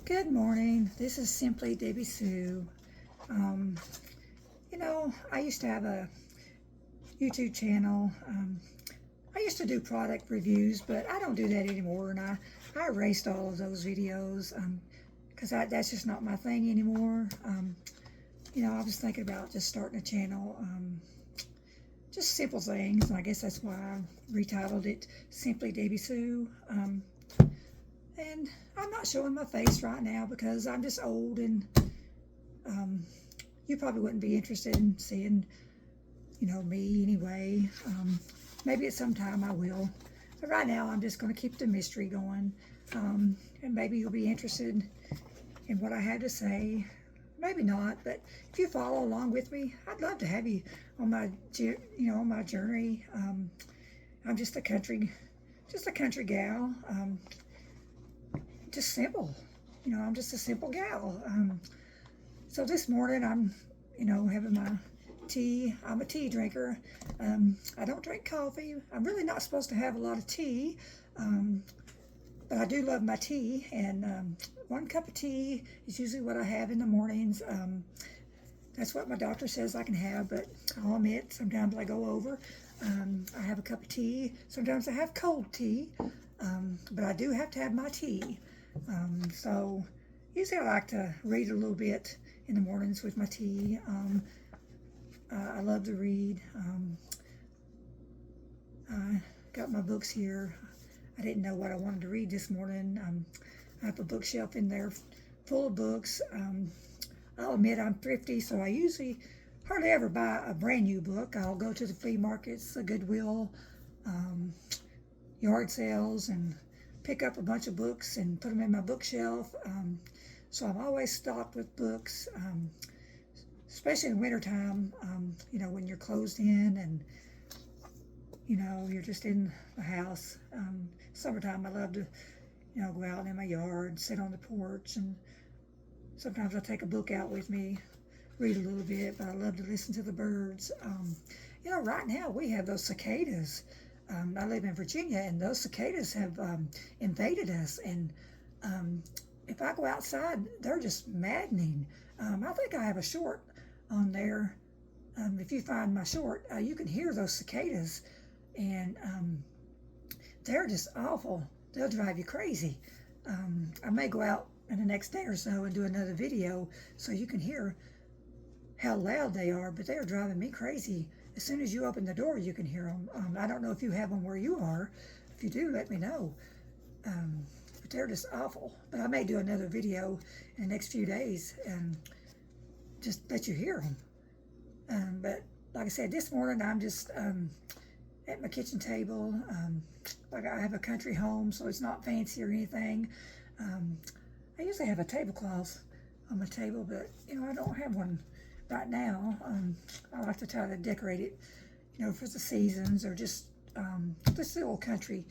Good morning. This is Simply Debbie Sue. Um, I used to have a YouTube channel. I used to do product reviews, but I don't do that anymore, and I erased all of those videos because that's just not my thing anymore. I was thinking about just starting a channel, just simple things, and I guess that's why I retitled it Simply Debbie Sue. And I'm not showing my face right now because I'm just old and um, you probably wouldn't be interested in seeing, me anyway. Maybe at some time I will. But right now I'm just going to keep the mystery going. And maybe you'll be interested in what I have to say. Maybe not, but if you follow along with me, I'd love to have you on on my journey. I'm just a country gal. Just simple. I'm just a simple gal. So this morning I'm, having my tea. I'm a tea drinker. I don't drink coffee. I'm really not supposed to have a lot of tea, um, but I do love my tea. And 1 cup of tea is usually what I have in the mornings. That's what my doctor says I can have, but I'll admit sometimes I go over. I have a cup of tea. Sometimes I have cold tea, but I do have to have my tea. So usually I like to read a little bit in the mornings with my tea. I love to read. I got my books here. I didn't know what I wanted to read this morning. I have a bookshelf in there full of books. I'll admit I'm thrifty, so I usually hardly ever buy a brand new book. I'll go to the flea markets, the Goodwill, um, yard sales, and pick up a bunch of books and put them in my bookshelf. So I'm always stocked with books, especially in the wintertime, when you're closed in and, you're just in the house. Summertime, I love to, go out in my yard, sit on the porch, and sometimes I take a book out with me, read a little bit, but I love to listen to the birds. Right now we have those cicadas. I live in Virginia, and those cicadas have invaded us. And if I go outside, they're just maddening. I think I have a short on there. If you find my short, you can hear those cicadas, and they're just awful. They'll drive you crazy. I may go out in the next day or so and do another video so you can hear how loud they are, but they are driving me crazy. As soon as you open the door, you can hear them. I don't know if you have them where you are. If you do, let me know. But they're just awful. But I may do another video in the next few days and just let you hear them. But like I said, this morning I'm just at my kitchen table. Like I have a country home, so it's not fancy or anything. I usually have a tablecloth on my table, but I don't have one right now. I like to try to decorate it, for the seasons, or just this little country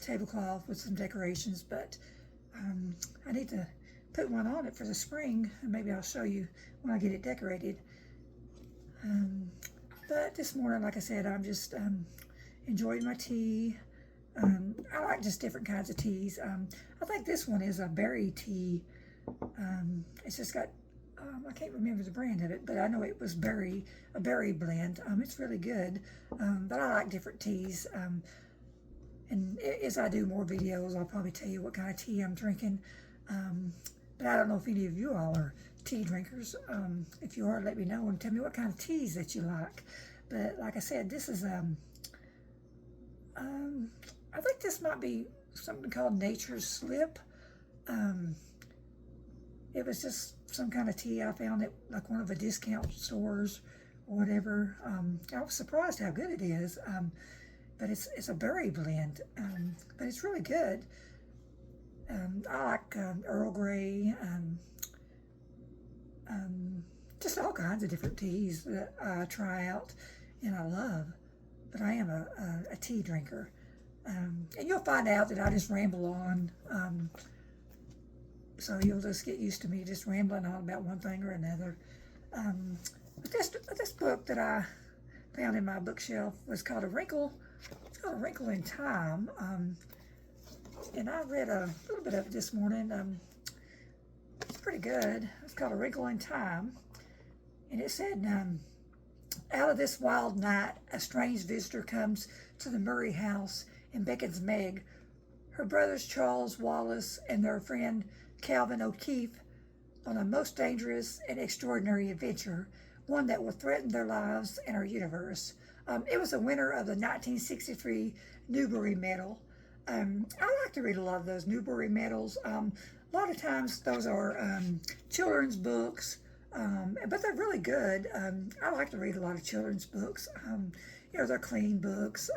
tablecloth with some decorations. But I need to put one on it for the spring, and maybe I'll show you when I get it decorated. But this morning, like I said, I'm just enjoying my tea. I like just different kinds of teas. I think this one is a berry tea. It's just got, I can't remember the brand of it, but I know it was a berry blend. It's really good. But I like different teas. And as I do more videos, I'll probably tell you what kind of tea I'm drinking. But I don't know if any of you all are tea drinkers. If you are, let me know and tell me what kind of teas that you like. But like I said, this is I think this might be something called Nature's Slip. It was just some kind of tea I found at like one of the discount stores or whatever. I was surprised how good it is. But it's a berry blend, but it's really good. I like Earl Grey, just all kinds of different teas that I try out and I love. But I am a tea drinker. And you'll find out that I just ramble on. So you'll just get used to me just rambling on about one thing or another. But this book that I found in my bookshelf was called It's called A Wrinkle in Time. And I read a little bit of it this morning. pretty good. It's called A Wrinkle in Time. And it said, out of this wild night, a strange visitor comes to the Murray house and beckons Meg, her brothers Charles Wallace and their friend Calvin O'Keefe, on a most dangerous and extraordinary adventure, one that will threaten their lives and our universe. It was a winner of the 1963 Newbery Medal. I like to read a lot of those Newbery Medals. A lot of times those are children's books, but they're really good. I like to read a lot of children's books. They're clean books.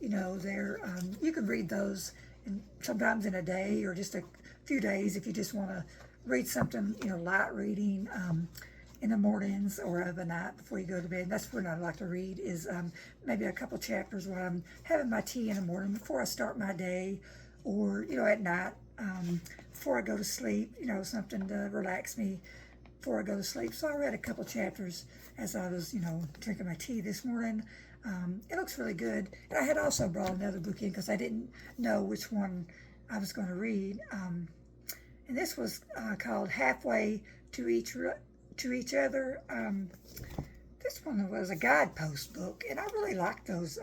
They're you can read those sometimes in a day or just a few days if you just want to read something, light reading in the mornings or of a night before you go to bed. That's when I like to read is maybe a couple chapters while I'm having my tea in the morning before I start my day, or at night before I go to sleep. Something to relax me before I go to sleep. So I read a couple chapters as I was drinking my tea this morning. It looks really good. And I had also brought another book in because I didn't know which one I was going to read. And this was called Halfway to Each Other. This one was a guidepost book, and I really like those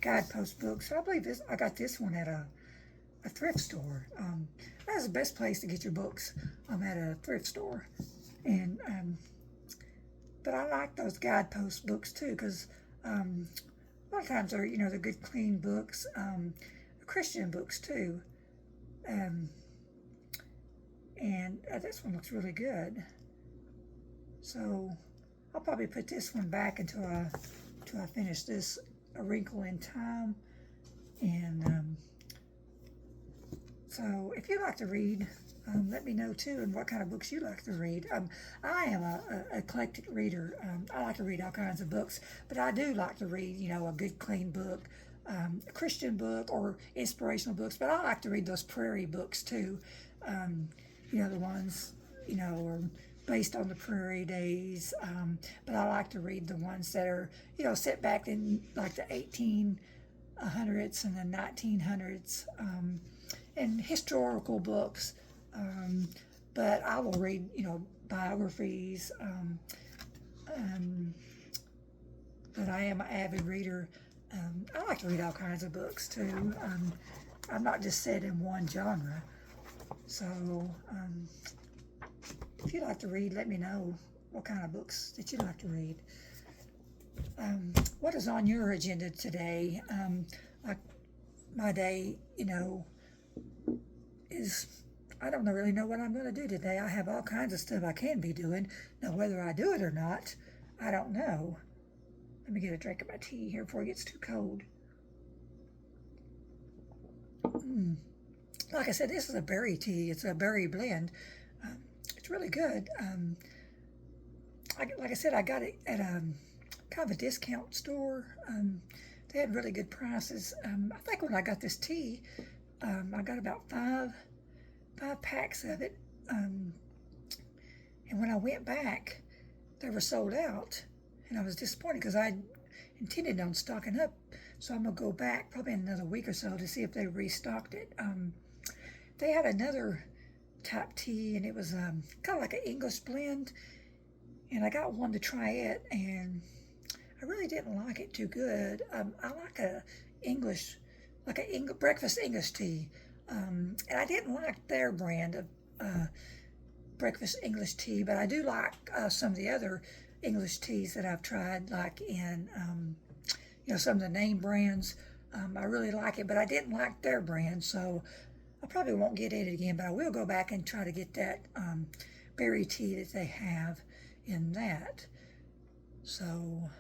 guidepost books. So I believe I got this one at a thrift store. That's the best place to get your books. At a thrift store, and but I like those guidepost books too because a lot of times they're good, clean books, Christian books too. And this one looks really good. So I'll probably put this one back until I finish this A Wrinkle in Time. And so if you like to read, let me know too, and what kind of books you like to read. I am a eclectic reader. I like to read all kinds of books, but I do like to read, a good, clean book, a Christian book or inspirational books. But I like to read those prairie books too. The ones, are based on the prairie days. But I like to read the ones that are, set back in like the 1800s and the 1900s, and historical books. But I will read, biographies. But I am an avid reader. I like to read all kinds of books too. I'm not just set in one genre. So if you like to read, let me know what kind of books that you like to read. What is on your agenda today? Like my day, is I don't really know what I'm going to do today. I have all kinds of stuff I can be doing. Now, whether I do it or not, I don't know. Let me get a drink of my tea here before it gets too cold. Like I said, this is a berry tea. It's a berry blend. It's really good. Like I said, I got it at a kind of a discount store. They had really good prices. I think when I got this tea, I got about five packs of it. And when I went back, they were sold out. And I was disappointed because I intended on stocking up. So I'm going to go back probably in another week or so to see if they restocked it. They had another type tea, and it was kind of like an English blend. And I got one to try it, and I really didn't like it too good. I like a breakfast English tea. And I didn't like their brand of breakfast English tea, but I do like some of the other English teas that I've tried, like in, some of the name brands. I really like it, but I didn't like their brand, so I probably won't get it again, but I will go back and try to get that berry tea that they have in that. So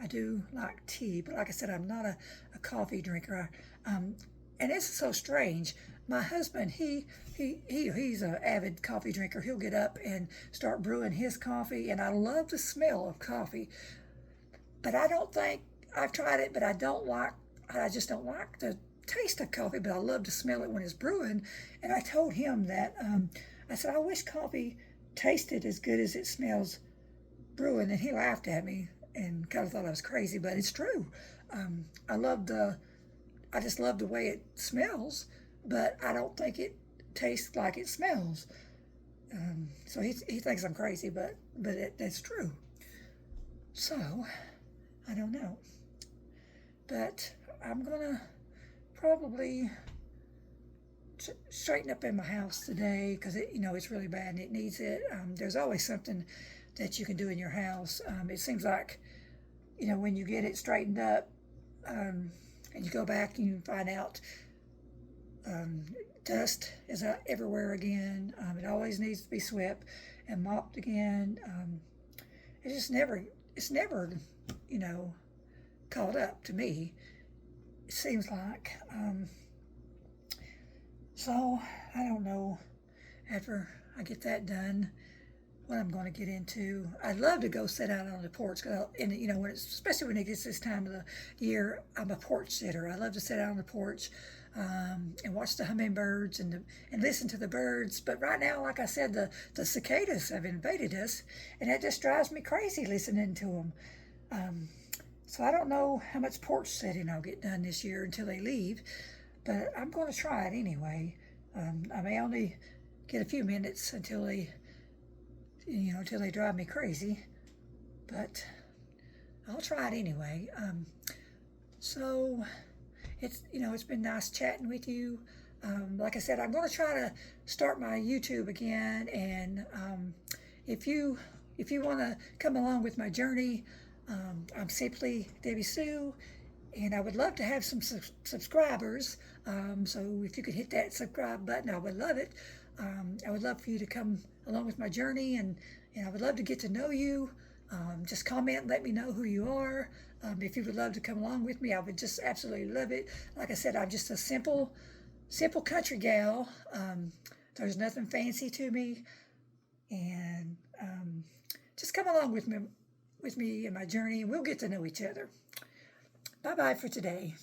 I do like tea, but like I said, I'm not a coffee drinker. And it's so strange. My husband, he's an avid coffee drinker. He'll get up and start brewing his coffee, and I love the smell of coffee. But I've tried it, but I just don't like the taste of coffee, but I love to smell it when it's brewing. And I told him that, I said, I wish coffee tasted as good as it smells brewing. And he laughed at me and kind of thought I was crazy, but it's true. I just love the way it smells, but I don't think it tastes like it smells. So he thinks I'm crazy, but that's true. So I don't know, but I'm gonna probably straighten up in my house today because it's really bad and it needs it. There's always something that you can do in your house. It seems like when you get it straightened up, and you go back and you find out um, dust is everywhere again. It always needs to be swept and mopped again. It just never, it's never, you know, caught up to me. It seems like. So I don't know. After I get that done, what I'm going to get into. I'd love to go sit out on the porch, and when especially when it gets this time of the year, I'm a porch sitter. I love to sit out on the porch and watch the hummingbirds and listen to the birds. But right now, like I said, the cicadas have invaded us, and that just drives me crazy listening to them. Um, so I don't know how much porch sitting I'll get done this year until they leave, but I'm going to try it anyway. I may only get a few minutes until they drive me crazy, but I'll try it anyway. So it's been nice chatting with you. Like I said, I'm going to try to start my YouTube again, and if you want to come along with my journey, I'm simply Debbie Sue, and I would love to have some subscribers. So if you could hit that subscribe button, I would love it. I would love for you to come along with my journey, and I would love to get to know you. Just comment and let me know who you are. If you would love to come along with me, I would just absolutely love it. Like I said, I'm just a simple country gal. There's nothing fancy to me, and just come along with me in my journey, and we'll get to know each other. Bye bye for today.